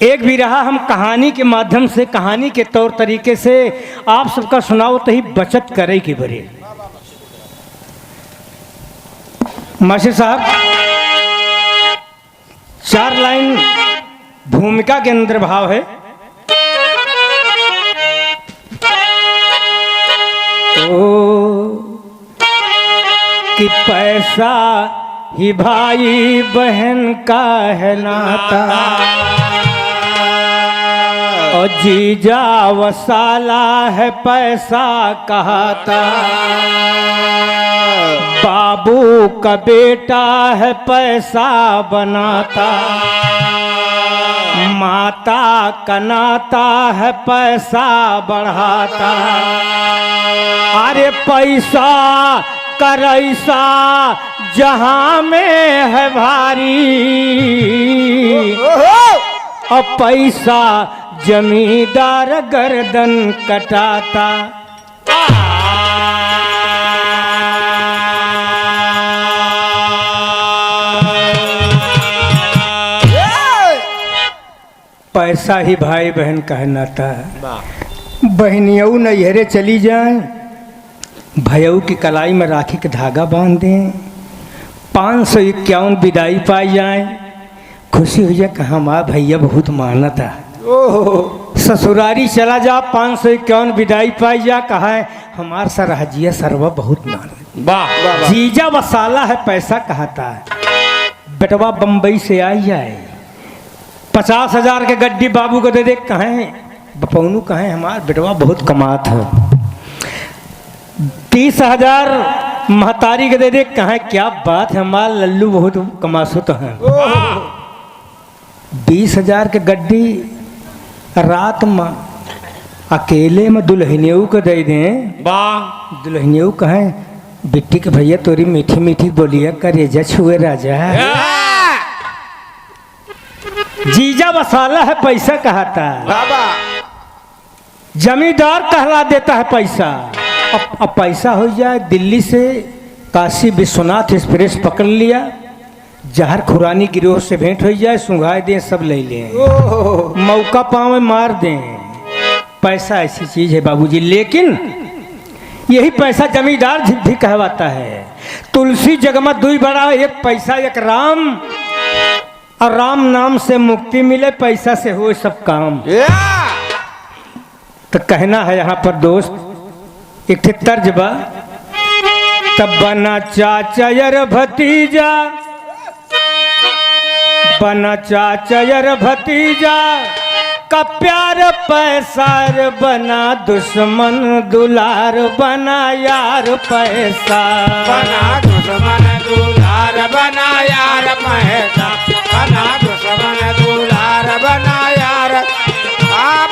एक भी रहा हम कहानी के माध्यम से, कहानी के तौर तरीके से आप सबका सुनाओ तो ही बचत करे की बरे। मास्टर साहब 4 लाइन भूमिका के अंदर भाव है। कि पैसा ही भाई बहन का है नाता, और जीजा वसाला है पैसा कहता, बाबू का बेटा है पैसा बनाता, माता का नाता है पैसा बढ़ाता, अरे पैसा करैसा जहां में है भारी, और पैसा जमींदार गर्दन कटाता। पैसा ही भाई बहन का नाता है। बहनियों नैहरे चली जाए, भैया की कलाई में राखी के धागा बांध दें, 551 विदाई पाई जाए, खुशी हो जाए कि हमारा भैया बहुत माना था। ससुरारी चला जा, 551 विदाई पाई जा, कहा है हमार सरहजिया सरवा बहुत माना। जीजा वसाला है पैसा कहता है, बेटवा बम्बई से आई जाए, 50,000 के गड्डी बाबू को दे दे, कहें बपौनू कहें हमार बेटवा बहुत कमात है, 30,000 महतारी के दे दे, कहें क्या बात है हमार लल्लू बहुत कमासुत है। 20,000 के गड्डी रात में अकेले में दुल्हनियों को दे दें, दुल्हनियों कहें बिट्टी के भैया तोरी मीठी मीठी बोलिया करेजा छुए राजा। जीजा वसाला है पैसा कहता है, जमींदार कहला देता है पैसा। अब पैसा हो जाए, दिल्ली से काशी विश्वनाथ एक्सप्रेस पकड़ लिया, जहर खुरानी गिरोह से भेंट हो जाए, सुंघाए दें सब ले लें, मौका पाँव में मार दें। पैसा ऐसी चीज है बाबूजी, लेकिन यही पैसा जमींदार भी कहवाता है। तुलसी जगमत दुई बड़ा, एक पैसा एक राम, और राम नाम से मुक्ति मिले, पैसा से हो सब काम। तो कहना है यहाँ पर दोस्त, एक तर्ज बा, तब बना चाचा यार भतीजा, बना चाचा यार भतीजा का प्यार पैसार, बना दुश्मन दुलार, बना यार पैसा, बना दुश्मन दुलार, बना यार पैसा, बना दुश्मन दुलार, बना यार,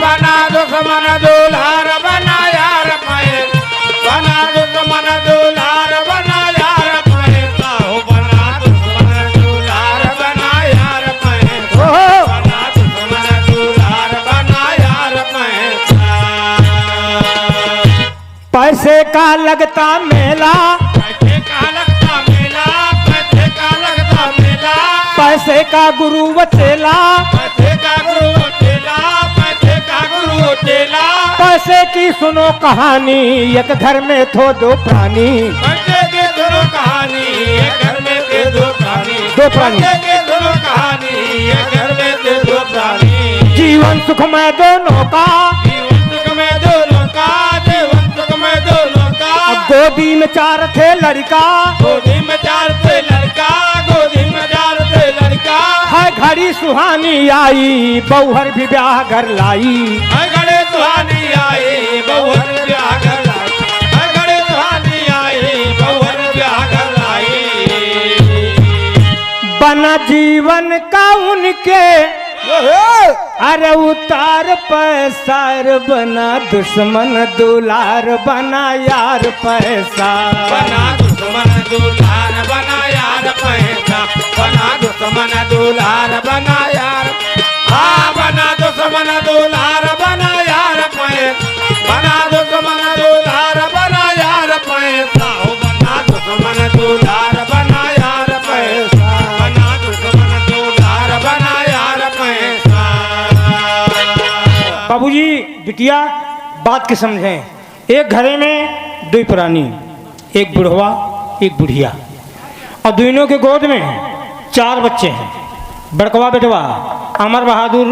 बना दुश्मन दुलार, बना यार पैसा, बना दुश्मन दुलार, बना यार पैसा, बना दुश्मन दुलार, बना यार पैसा, बना दुश्मन दुलार, बना यार पैसा। पैसे का लगता मेला, पैसे का लगता मेला, पैसे का लगता मेला, पैसे का गुरु वचेला, पैसे का गुरु चेला, पैसे का गुरु चेला, पैसे की सुनो कहानी, एक घर में थो दो प्राणी, पैसे की सुनो कहानी, एक घर में थे दो प्राणी, दो प्राणी, पैसे की सुनो कहानी, एक घर में थे दो प्राणी, जीवन सुख में दोनों का, जीवन सुख में दोनों का, जीवन सुख में दोनों का, गोदी में 4 थे लड़का, गोदी में 4 थे लड़का, गोदी में 4 थे लड़का, है घड़ी सुहानी आई, बौहर भी ब्याह घर लाई, घड़े सुहानी आई, बहुवर ब्याह घर लाई, घड़े सुहानी आई, बहुवर ब्याह घर लाई। बना जीवन का उनके, अरे उतार पैसार, बना दुश्मन दुलार, बना यार पैसा, बना दुश्मन दुलार, बना यार पैसा, बना दुश्मन दुलार, बना यार, बना दुश्मन दुलार, बना यार पैसा, बना दुश्मन दुलार, बना यार पैसा, बना दुश्मन दुलार, बना यार पैसा, बना दुश्मन दुलार, बना यार पैसा। बाबूजी बिटिया बात के समझें। एक घरे में दो प्राणी, एक बुढ़वा एक बुढ़िया, और दोनों के गोद में 4 बच्चे हैं। बड़कवा बेटवा अमर बहादुर,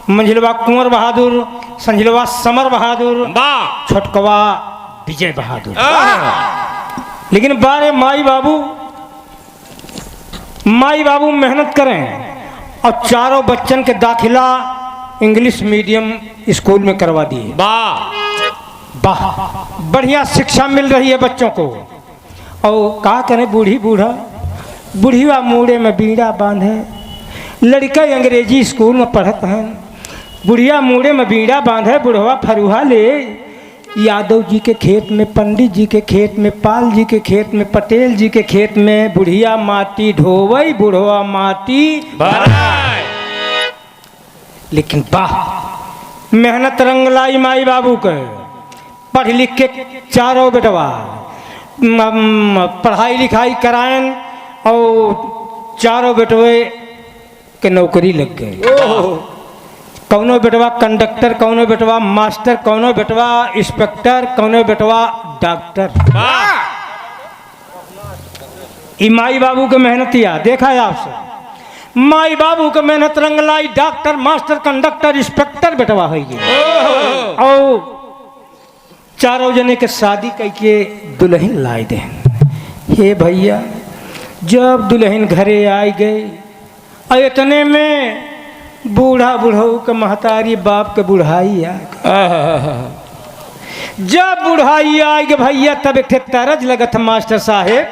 मंझिलवा कुंवर बहादुर, संझिलवा समर बहादुर, छोटकवा विजय बहादुर। लेकिन बारे माई बाबू मेहनत करें और चारों बच्चन के दाखिला इंग्लिश मीडियम स्कूल में करवा दिए। वाह, बढ़िया शिक्षा मिल रही है बच्चों को। और का करें, बुढ़िया मूड़े में बीड़ा बांधे। लड़का अंग्रेजी स्कूल में पढ़त हैं, बुढ़िया मूड़े में बीड़ा बांधे, बुढ़वा फरुहा ले। यादव जी के खेत में, पंडित जी के खेत में, पाल जी के खेत में, पटेल जी के खेत में बुढ़िया माटी ढोवई, बुढ़वा माटी भराई। लेकिन वाह, मेहनत रंग लाई माई बाबू के। पढ़ लिख के चारों बेटवा पढ़ाई लिखाई करायन और चारों बेटवे के नौकरी लग गए। कौनो बेटवा कंडक्टर, कौनो बेटवा मास्टर, कौनो बेटवा इंस्पेक्टर, कौनो बेटवा डॉक्टर। ई माई बाबू के मेहनतिया देखा है आपसे। माई बाबू के मेहनत रंग लाई, डॉक्टर मास्टर कंडक्टर इंस्पेक्टर बेटवा हो गए। और चारों जने के शादी करके दुल्हन लाई दे। हे भैया, जब दुल्हन घरे आई गई और इतने में बूढ़ा बुढ़ऊ के महतारी बाप के बुढ़ाई आ गई। जब बुढ़ाई आई गई भैया, तब एक तरज लगत मास्टर साहेब,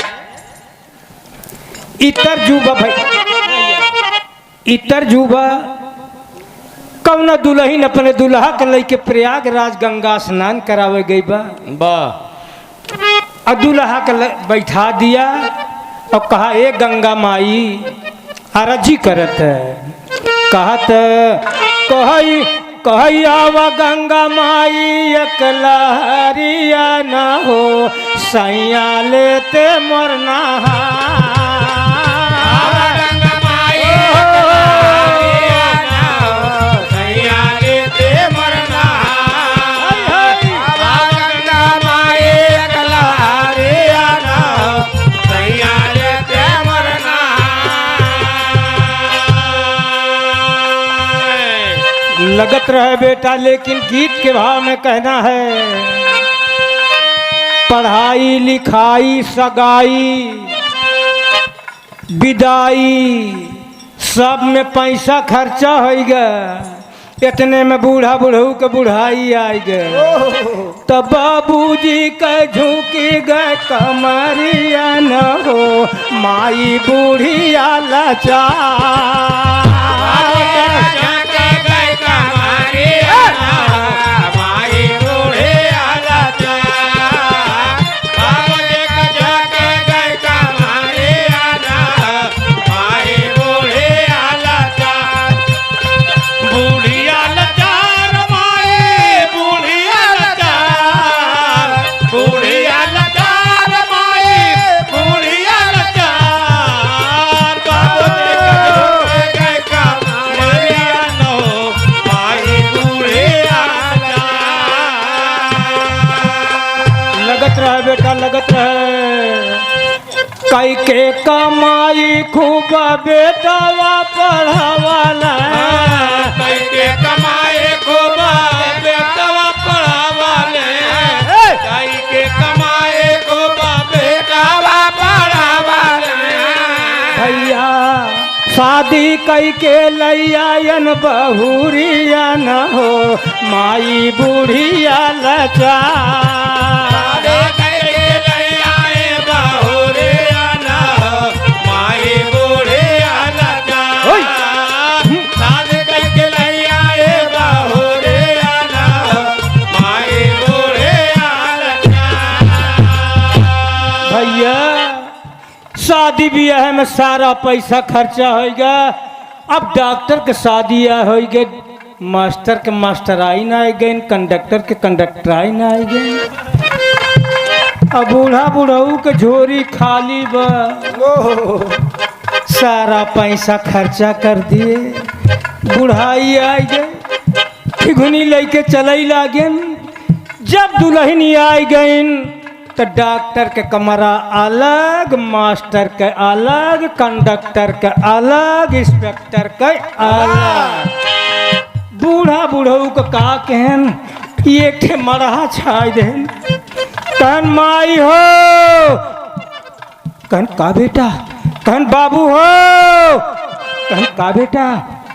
इतर जुबा भैया, इतर जुबा कौना दुल्हन अपने दुल्हा के लेके प्रयागराज गंगा स्नान करावे गई बा। और दुल्हा के बैठा दिया और कहा, ए गंगा माई, अरजी करत है। कहत कही आवा गंगा माई, एक लहरिया न हो, सैया लेते मरना। लगत रहे बेटा, लेकिन गीत के भाव में कहना है, पढ़ाई लिखाई सगाई विदाई सब में पैसा खर्चा हो गया। इतने में बूढ़ा बुढ़ऊ के बुढ़ाई आई गए। तब बाबूजी के झुकी गए कमरिया न हो, माई बूढ़िया लाचार। लगत रहे कई के कमाई खूब बेटवा पढ़ावाला। कई के कमाई खूब बेटवा पढ़ावाले। कई के कमाई खूब बेटवा पढ़ावाले। भैया शादी कई के लैयन बहुरिया न हो, माई बूढ़िया लाचार। शादी ब्याह में सारा पैसा खर्चा होगा। अब डॉक्टर के शादी हो गए, मास्टर के मास्टराई ना आ गए, कंडक्टर के कंडक्टराई ना आ गए। अब बूढ़ा बुढ़ऊ के झोरी खाली बा, सारा पैसा खर्चा कर दिए। बुढ़ाई आ गए, ठिगुनी लेके चलई लागेन। जब दुल्हनी आई गईन तो डॉक्टर के कमरा अलग, मास्टर के अलग, कंडक्टर के अलग, इंस्पेक्टर के अलग। बूढ़ा बूढ़ऊ को का कहन ये के मरहा छाई देन। कहन माई हो, कहन का बेटा, कहन बाबू हो, कहन का बेटा,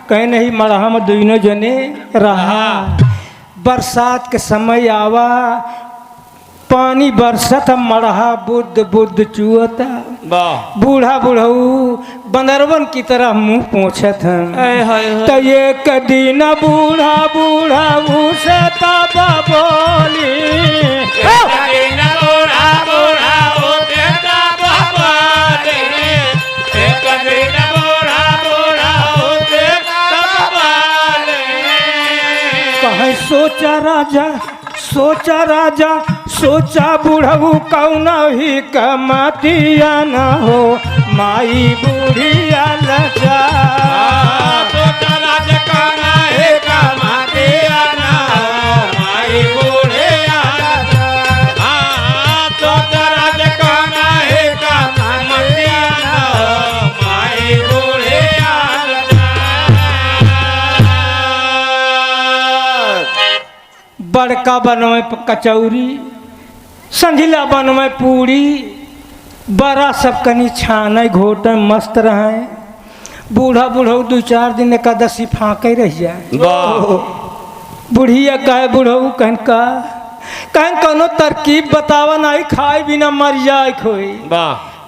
कह नहीं मरहा में दोनों जने रहा। बरसात के समय आवा, पानी बरसत मरहा बुद्ध बुद्ध चुअता। बूढ़ा बूढ़ऊ बंदरवन की तरह मुंह पोंछत हैं। तो एक दिन बूढ़ा बूढ़ा उसे तब बोली, कहीं सोचा राजा, सोचा राजा, सोचा बूढ़ऊ कौना ही कमातिया न हो, माई बूढ़िया लजा। सोचा राजा कौना ही कमातिया न हो, माई बूढ़िया लजा। सोचा राजा कौना ही कमातिया न हो, माई बूढ़िया लजा। बड़का बनवे कचौरी, संझिला बनवे पूरी, बड़ा सब कनी छाने घोटे मस्त रहे। बूढ़ा बूढ़ऊ 2-4 दिन एकादशी फाँके रह जाए। बुढ़िया कहे बूढ़ऊ कहन का, कहन कोनो तरकीब बतावा, नहीं खाए बिना मर जाए कोई।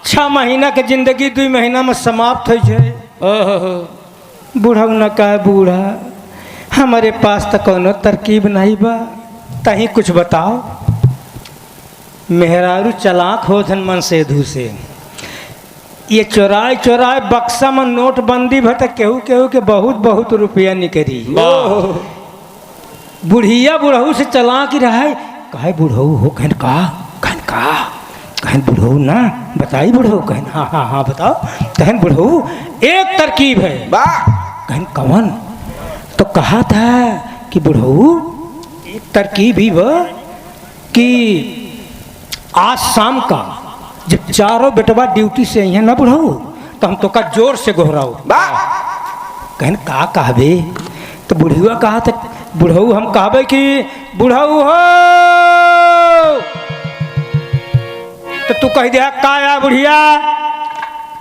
6 महीना के जिंदगी 2 महीना में समाप्त हो जाए। बूढ़ऊ न कहे बूढ़ा हमारे पास तो कोनो तरकीब नहीं बा, तही कुछ बताओ। मेहरारू चलाक हो धन मन से धू से, ये चोराए चोराए बक्सा में नोटबंदी भर तक केहू केहू के बहुत बहुत रुपया निकली। बुढ़िया बुढ़ऊ से चलाक ही रहा है। कहे बुढ़ऊ हो, कहन का, कहन का, कहन बुढ़ऊ ना बताई बुढ़ऊ, कहन हाँ हाँ हाँ बताओ। कहन बुढ़ऊ एक तरकीब है। कहन कवन? तो कहा था कि बुढ़ऊ एक तरकीब ही वह कि आज शाम का जब चारों बेटवा ड्यूटी से यहाँ ना बुढ़ऊ, तो हम तो का जोर से गोहराओ। कहन का कहबे? तो बुढ़िया कहा था बुढ़ऊ हम कहबे कि बुढ़ऊ हो, तो तू कह दिया का या बुढ़िया?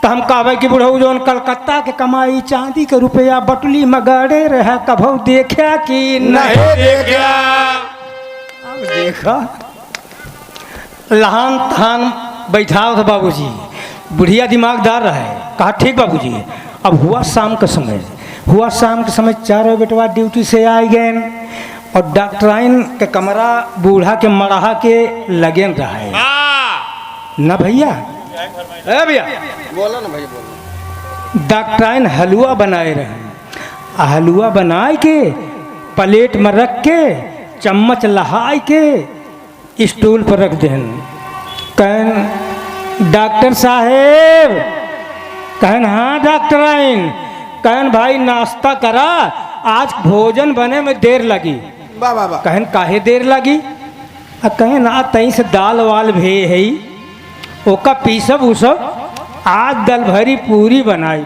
तो हम कहबे कि बुढ़ऊ जो कलकत्ता के कमाई चांदी के रुपया बटुली मगाड़े रहा, कभू देखा कि नहीं देखा? अब देखा लहान तहान बैठाओ था बाबूजी। बुढ़िया दिमागदार रहे, कहा ठीक बाबूजी। अब हुआ शाम का समय, हुआ शाम के समय चारों बेटवा ड्यूटी से आए गए और डॉक्टराइन के कमरा बूढ़ा के मराहा के लगेन रहा है ना भैया। भैया बोलो ना भैया बोलो। डॉक्टराइन हलवा बनाए रहे, हलवा बनाए के प्लेट में रख के चम्मच लहाई के स्टूल पर रख देन। कहन डॉक्टर साहेब, कहन हाँ डॉक्टराइन, कहन भाई नाश्ता करा, आज भोजन बने में देर लगी। कहन काहे देर लगी? कहन आ तई से दाल वाल भे है, ओका पीसब उसब, आज दल भरी पूरी बनाई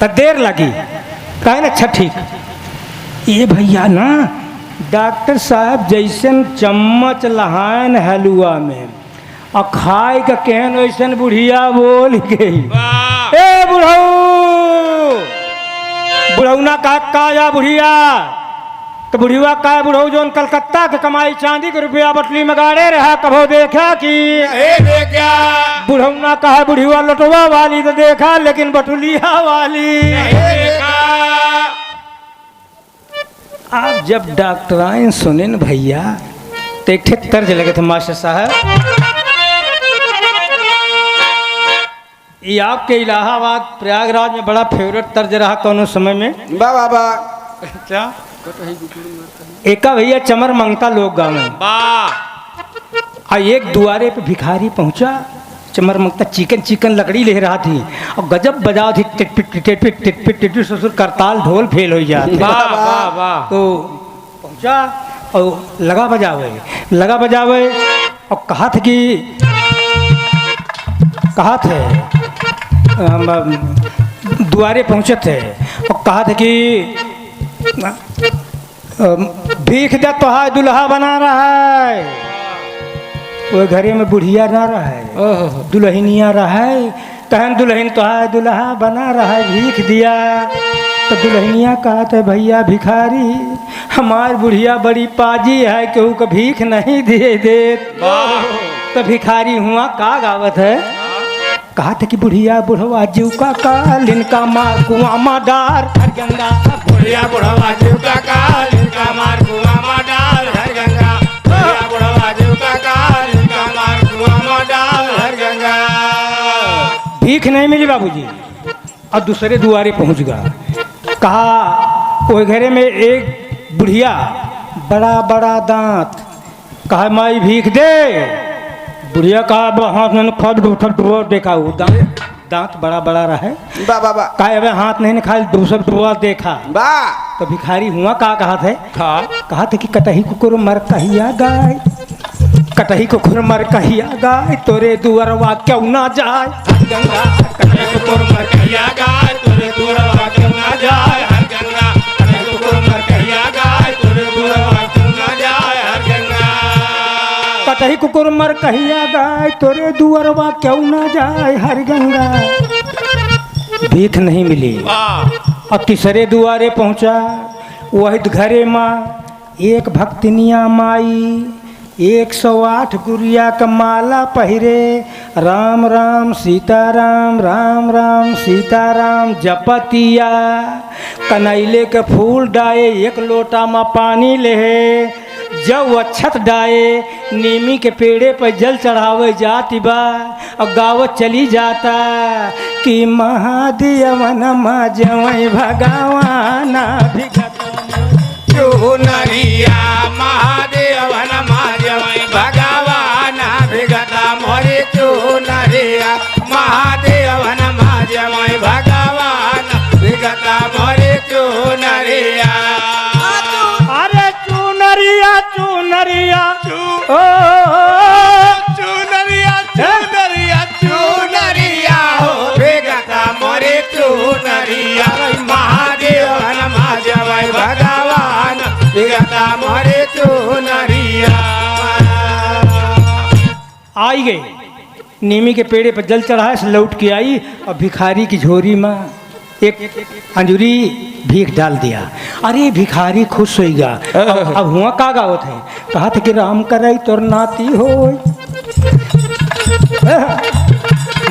तो देर लगी। कहन अच्छा ठीक। ये भैया ना डॉक्टर साहब जैसन चम्मच लहान हलवा में और खाए का कहन वैसन बुढ़िया बोल गई, ए बुढ़ऊ, बुढ़ऊ ना का या बुढ़िया? तो बुढ़िया का बुढ़ऊ जो कलकत्ता के कमाई चांदी के रुपया बटली में गाड़े रहा, कभो देखा कि देखा? बुढ़ऊ ना कहा बुढ़िया लटवा वाली तो देखा, लेकिन बटुलिया वाली देखा। आप जब डॉक्टराइन सुने न भैया तो एक ठे तर्ज लगे थे मास्टर साहब। ये आपके इलाहाबाद प्रयागराज में बड़ा फेवरेट तर्ज रहा कोनो समय में। बाबा क्या एका भैया चमर मंगता लोग गाँव में। एक दुआरे पे भिखारी पहुंचा, चमरमकता चिकन चिकन लकड़ी ले रहा थी और गजब बजाओ थी टिट ससुर करताल ढोल फेल हो जाते। वाह वाह वाह। तो पहुंचा और लगा बजावे और कहा था कि दुआरे पहुँचे थे और कहा था कि भीख दे तो है दुल्हा बना रहा है। वो घरे में बुढ़िया ना रहा है, दुल्हनिया रहा है। कहन दुल्हन तो है दुल्हा बना रहा है, भीख दिया। तो दुल्हनिया कहा था भैया भिखारी हमार बुढ़िया बड़ी पाजी है, केहू को भीख नहीं दे दे। तो भिखारी हुआ का गावत है, कहा था कि बुढ़िया बुढ़वा जीव का काल इनका मार कुआं मार डार हर गंगा। बुढ़िया बुढ़वा जीव का काल इनका मार कुआं मार डार हर गंगा। बुढ़िया बुढ़वा जीव का काल इनका मार कुआं मार डार हर गंगा। भीख नहीं मिली बाबूजी और दूसरे दुआरे पहुंच गया। कहा वो घरे में एक बुढ़िया बड़ा बड़ा दांत, कहा माई भीख दे। बुढ़िया कहा हाथ में खद देखा वो दांत बड़ा बड़ा रहा है। कहा अब हाथ नहीं खाली दूसरा देखा। तो भिखारी हुआ कहा थे, कहा था कि कटही कुकुर मर कहिया गाय, कटही कुकुर मर कहिया गाय तोरे दुअरवा क्यों ना जाए गंगा। कटही कुकुर मर कहिया गाय तोरे दुअरवा क्यों ना जाए हर गंगा। कटही कुकुर मर कहिया गाय तोरे दुअरवा क्यों ना जाए हर गंगा। कटही कुकुर मर कहिया गाय तोरे दुअरवा क्यों ना जाए हर गंगा। भीख नहीं मिली और तीसरे दुआरे पहुंचा। वही घरे माँ एक भक्तिनिया माई 108 गुड़िया का माला पहिरे, राम राम सीताराम राम राम सीताराम जपतिया। कनैले के फूल डाए एक लोटा में पानी ले, जब अक्षत डाए नीमी के पेड़े पर जल चढ़ावे जाती बा और गावत चली जाता कि महादेवन माँ जवै भगवाना चुनरिया महादेवन माँ जवै भगवाना विगता मोरे। चुनरिया महादेवन माँ जवै भगवाना विगता मोरे। चुनरिया अरे चुनरिया चुनरिया ओ चुनरिया चुनरिया चुनरिया हो विगता मोरे। चुनरिया महादेवन माँ जवै भगवान विगता मोरे। चुनरिया आई गई नीमी के पेड़े पर जल चढ़ाए से लौट के आई और भिखारी की झोरी में एक अंजूरी भीख डाल दिया। अरे भिखारी खुश हो गया। अब हुआ का गावत है, कहा था कि राम करे तोर नाती हो।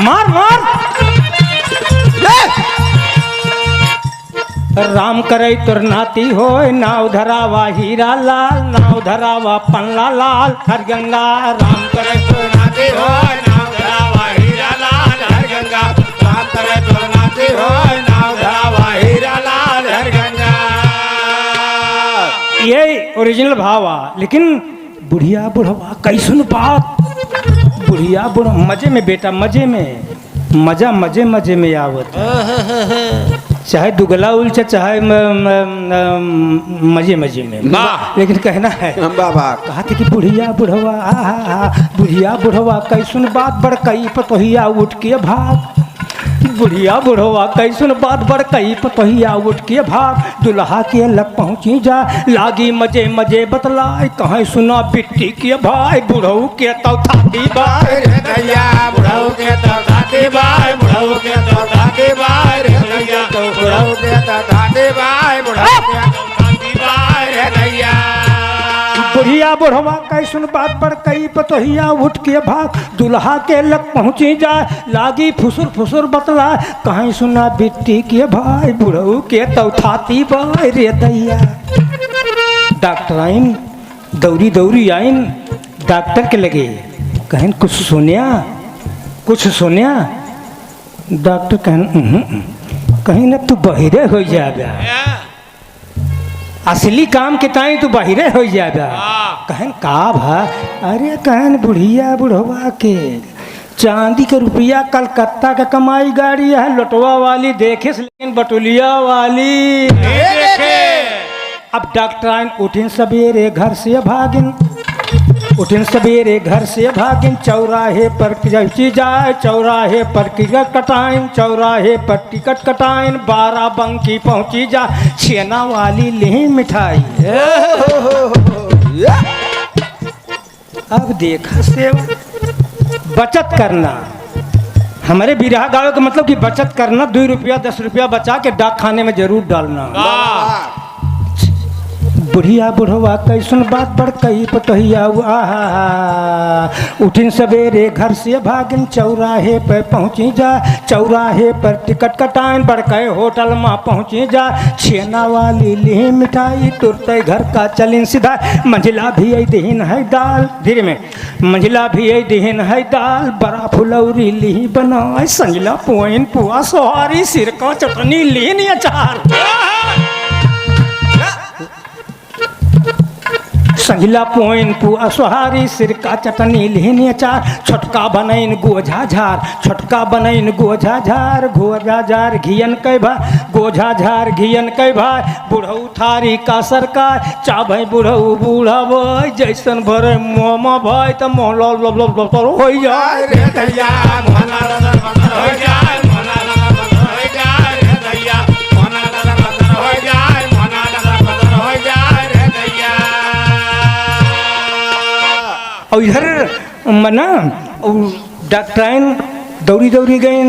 मार मार राम करे तोर नाती हो, नाव धरावा हीरा लाल नाव धरावा पन्ना लाल हर गंगा। राम करे तोर नाती हो नाव धरावा हीरा लाल हर गंगा। राम करे तोर नाती हो नाव धरावा हीरा लाल हर गंगा। ये ओरिजिनल भाव आ, लेकिन बुढ़िया बुढ़वा कैसन बात। बुढ़िया बुढ़ मजे में बेटा मजे में मजा मजे में आवत, चाहे दुगला उलझे चाहे मजे में, लेकिन कहना है कहा था कि बुढ़िया बुढ़वा बुढ़िया बुढ़वा कैसन बात बड़कई पतोहिया उठ के भाग। बुढ़िया बुढ़वा कैसन बात बड़कई पतोहिया उठ के भाग। दुल्हा के लग पहुँची जा लागी मजे मजे बतलाए, कहीं सुना बिट्टी के भाई बुढ़ऊ के तो थाती बाय भैया बुढ़ऊ के तो थाती बाय। बुढ़ऊ के तो थाती बाय रे भैया। बुढ़ऊ के तो थाती बाय। बुढ़ऊ के तो थाती बाय रे भैया। बुढ़िया बुढ़वा कैसन बात पर कई पतोहिया उठ के भाग। दुल्हा के लग पहुँची जाए लागी फुसुर फुसुर बतला, कहीं सुना बिट्टी के भाई बुढ़ऊ के तो थाती बाय रे दैया। डॉक्टर आइन दौरी दौरी आइन डॉक्टर के लगे, कहें कुछ सुनिया। डॉक्टर कहीं न तू बहिरे हो जाएगा, असली काम के ताई तू बहिरे हो जाएगा। कहन का भा, अरे कहन बुढ़िया बुढ़वा के चांदी के रुपया कलकत्ता का कमाई गाड़ी है, लुटवा वाली देखे से लेकिन बटुलिया वाली। अब डॉक्टर उठिन सवेरे घर से भागिन, उठिन सवेरे घर से भागिन, चौराहे पर जैसी जाए, चौराहे पर टिकट कटाइन, चौराहे पर टिकट कटाइन, 12 बंकी पहुंची जा, छेना वाली ले मिठाई। अब देखा से बचत करना, हमारे बिरहा गाँव का मतलब कि बचत करना, 2 रुपया 10 रुपया बचा के डाक खाने में जरूर डालना। बुढ़िया बुढ़वा कैसन बात बढ़ कही पतहिया, उठिन सवेरे घर से भागिन, चौराहे पर पहुँची जा, चौराहे पर टिकट कटाइन, बड़के होटल में पहुँची जा, छेना वाली ली मिठाई, तुरते घर का चलिन सीधा, मंझिला भी आई दहीन है दाल, धीरे में, मंझिला भी आई दहीन है दाल, बड़ा फुलौरी ली बनाए, संजला पोइन पुआ सोहारी, सिरका चटनी लीन अचार, संजला पोइन पुआ सोहारी, सिरका चटनी लेनी अचार, छोटका बनैन गोझा झार, छोटका बनैन गोझा झार, गोझा झार घियन कै भाई, गोझा झार घियन कै भाई, बुढ़ऊ थारी का सरकार, चाभै बुढ़ऊ बूढ़ा भाई, जैसन भरे मोमा भाई त मोहला लब लब लब हो जाए रे दैया, मोहला लब लब हो जाए, मोहला लब लब हो जाए रे दैया, मोहला लब लब हो जाए, मोहला लब लब हो जाए रे दैया। और इधर मना डॉक्टराइन दौड़ी दौड़ी गई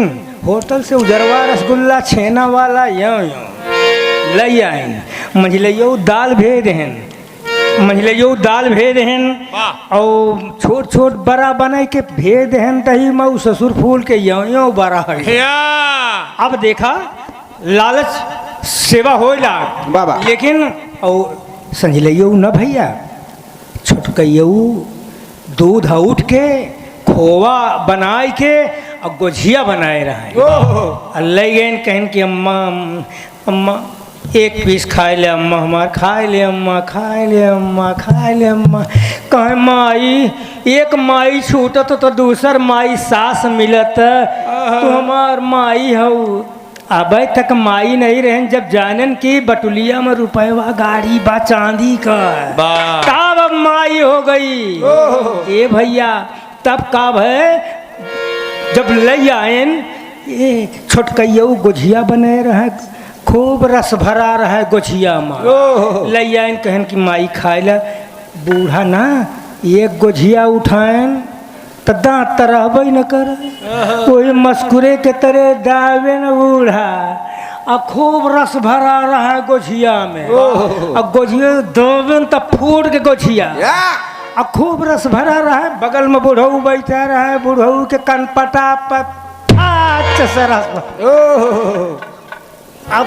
होटल से, उजरवा रसगुल्ला छेना वाला यो यो लई आइन, मंझलियो दाल भेज हैं, मंझलियो दाल भेज हैं, और छोट छोट बड़ा बना के भेज हैं, दही मऊ ससुर फूल के यो यो बड़ा है। अब देखा लालच सेवा हो ला, लेकिन और संझलियो न भैया, छोटकइयो दूध उठ के खोवा बनाए के और गोझिया बनाए रहे, ले गए कहन कि अम्मा अम्मा एक पीस खाए ले अम्मा, हमार खाए ले अम्मा, खाए ले अम्मा, खाए ले अम्मा, कहे माई एक माई छूटत तो दूसर माई सास मिलत, तो हमार माई हऊ, अबे तक माई नहीं रहन, जब जानन की बटुलिया में रुपया गाड़ी बा चांदी का, तब अब माई हो गई। ए भैया तब का है, जब ले आयन ये छोटकइयो गोझिया बने रहे, खूब रस भरा रहे गोझिया में, ले आयन कहन कि माई खाए ला, बूढ़ा ना एक गोझिया उठाएन तो दांत तरहबे न कर, कोई मस्कुरे के तरह दावे न बूढ़ा, आ खूब रस भरा रहा गोझिया में, अब गोझिया दोबन तो फूट के गोझिया, अब खूब रस भरा रहा, बगल में बुढ़ऊ बैठा रहा, बुढ़ऊ के कनपटा पर से रस, अब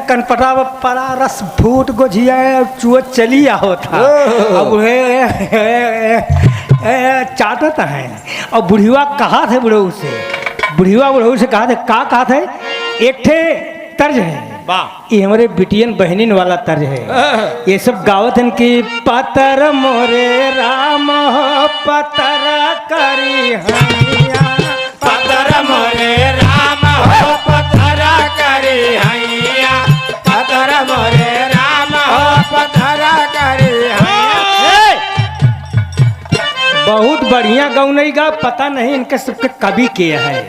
कनपटा पर पड़ा रस फूट गोझिया, चुआ चली आओ था, अब चाटता है, और बुढ़िया कहा थे बुढ़ऊ से, बुढ़िया बुढ़ऊ से कहा थे, कहा थे, एक ठे तर्ज है, ये हमारे बिटियन बहनिन वाला तर्ज है, ये सब गावत हैं कि पतर मोरे राम हो पतर करी हैया, पतर मोरे राम हो पतर करी हैया, पतर मोरे राम हो पतर करी हैया। बहुत बढ़िया गाँव नहीं गा, पता नहीं इनके सबके कवि के है,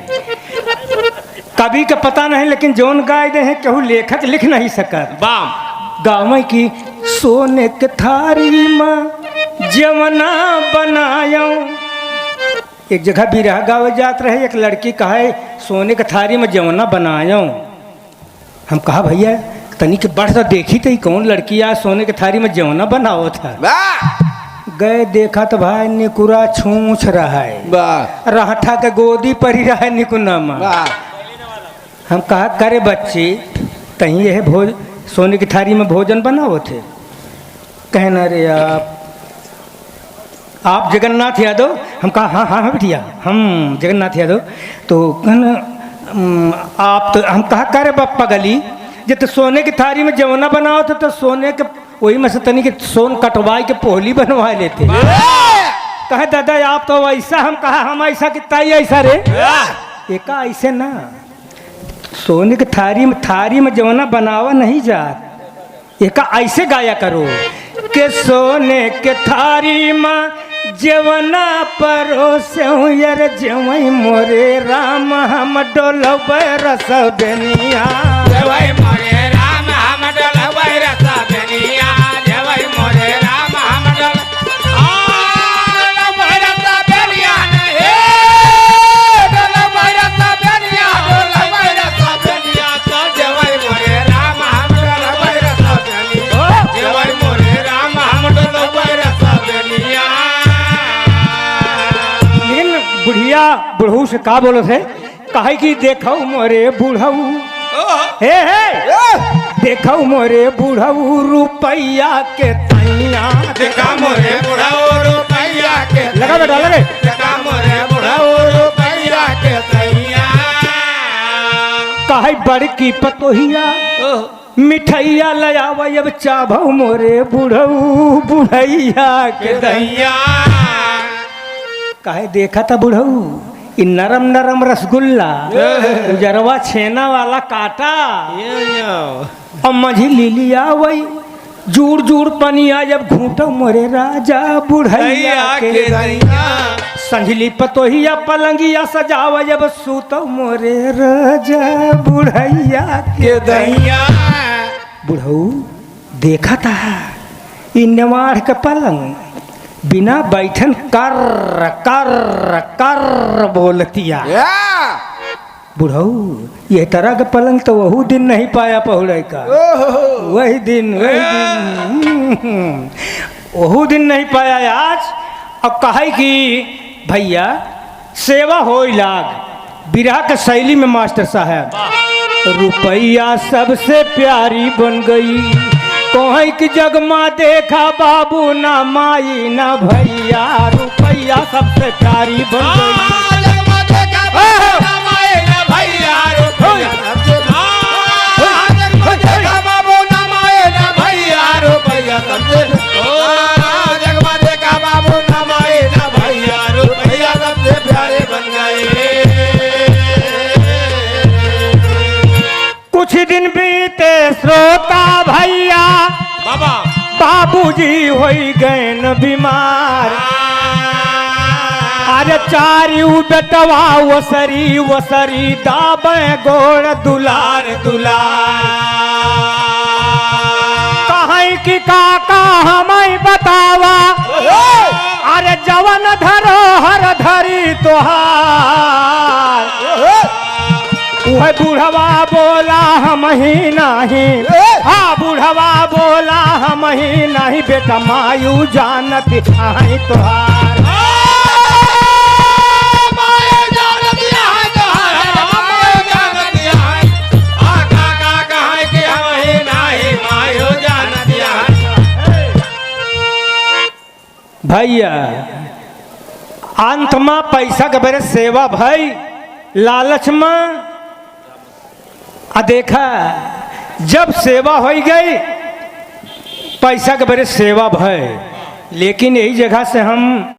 कवि का पता नहीं, लेकिन जौन गाय दे हैं कहूँ लेखक लिख नहीं सकत। गाँव की सोने के थारी में जवना बनायो, एक जगह बिरहा गाँव जात रहे, एक लड़की कहे सोने के थारी में जवना बनायो, हम कहा भैया तनी के बढ़ तो देखी तो कौन लड़की आ सोने के थारी में जवना बनाओ था, गए देखा तो भाई निकुरा छूछ रहा है, राठा के गोदी पर ही रहा है निकुना में, हम कहा करे बच्ची कहीं यह भोज सोने की थारी में भोजन बनाओ थे, कहना रे आप जगन्नाथ यादव, हम कहा हाँ हाँ हाँ बिटिया हम जगन्नाथ यादव, तो कहना आप तो, हम कहा करे बप्पा गली जब तो सोने की थारी में जवना बनाओ थे, तो सोने के वही में से तनी के सोन कटवाई के पोहली बनवा लेते, कहे दादा आप तो ऐसा, हम कहा हम ऐसा कि ताई ऐसा रे। एका ऐसे ना, सोने के थारी में जवना बनावा नहीं जात, एका ऐसे गाया करो के सोने के थारी में जवना परोसे यार जवई मोरे राम हम डोलबे रस बेनिया, जवई मोरे राम हम डोलबे रस बेनिया, जवई मोरे राम हम डोलबे रस बेनिया हे डोलबे रस बेनिया, डोलबे रस बेनिया तो जवई मोरे राम हम डोलबे रस बेनिया, जवई मोरे राम हम डोलबे रस बेनिया। बुढ़िया बुढ़ऊ से का बोलो थे, कहे कि देखो मोरे बुढ़ऊ, हे देखो मोरे बुढ़ऊ रुपैया के तैया, देखा मोरे बुढ़ऊ रुपैया के लगा बेटा लगे, देखा मोरे बुढ़ऊ रुपैया के तैया। कहे बड़की पतोहिया मिठैया लयाव अब चाभो मोरे बुढ़ऊ बुढ़ैया के दैया। कहे देखा था बुढ़ऊ इ नरम नरम रसगुल्ला, उजरवा छेना वाला काटा, और मझी लिलिया वही जूड़ जूड़ पनिया जब घूटो मोरे राजा बुढ़ैया के दैया। संझली पतोहिया पलंगिया सजावा जब सूतो मोरे राजा बुढ़ैया के दैया। बुढ़ऊ देखा था इ नेवाड़ के पलंग बिना बैठन कर कर कर बोलतिया। बुढ़ऊ ये तरह का पलंग तो वही दिन नहीं पाया पहुड़े का, वही दिन नहीं पाया आज। अब कहे कि भैया सेवा हो लाग, बिरहा के शैली में मास्टर साहब रुपैया सबसे प्यारी बन गई, कोई की जगमा देखा बाबू ना माई ना भैया, रुपैया सबसे प्यारी बन गई। जगमा देखा बाबू ना माई ना भैया, रुपैया जगमा देखा बाबू ना माई ना भैया, रुपैया सबसे जगमा देखा बाबू ना माई ना भैया, रुपैया सबसे प्यारे बन गए। कुछ दिन बीते श्रोता भैया बाबा बाबूजी होई गए न बीमार, अरे चारू बेटवा वसरी वसरी दाबे गोड़ दुलार कहीं की काका हमें बतावा, अरे जवन धरो हर धरी तोहार, वह बुढ़वा बोला हम ही नहीं, हाँ बुढ़वा बोला हम ही नहीं, बेटा मायू जानत आई तोहार। भैया अंत में पैसा के बेरे सेवा भाई लालच में आ देखा जब सेवा हो गई पैसा के बेरे सेवा भय, लेकिन यही जगह से हम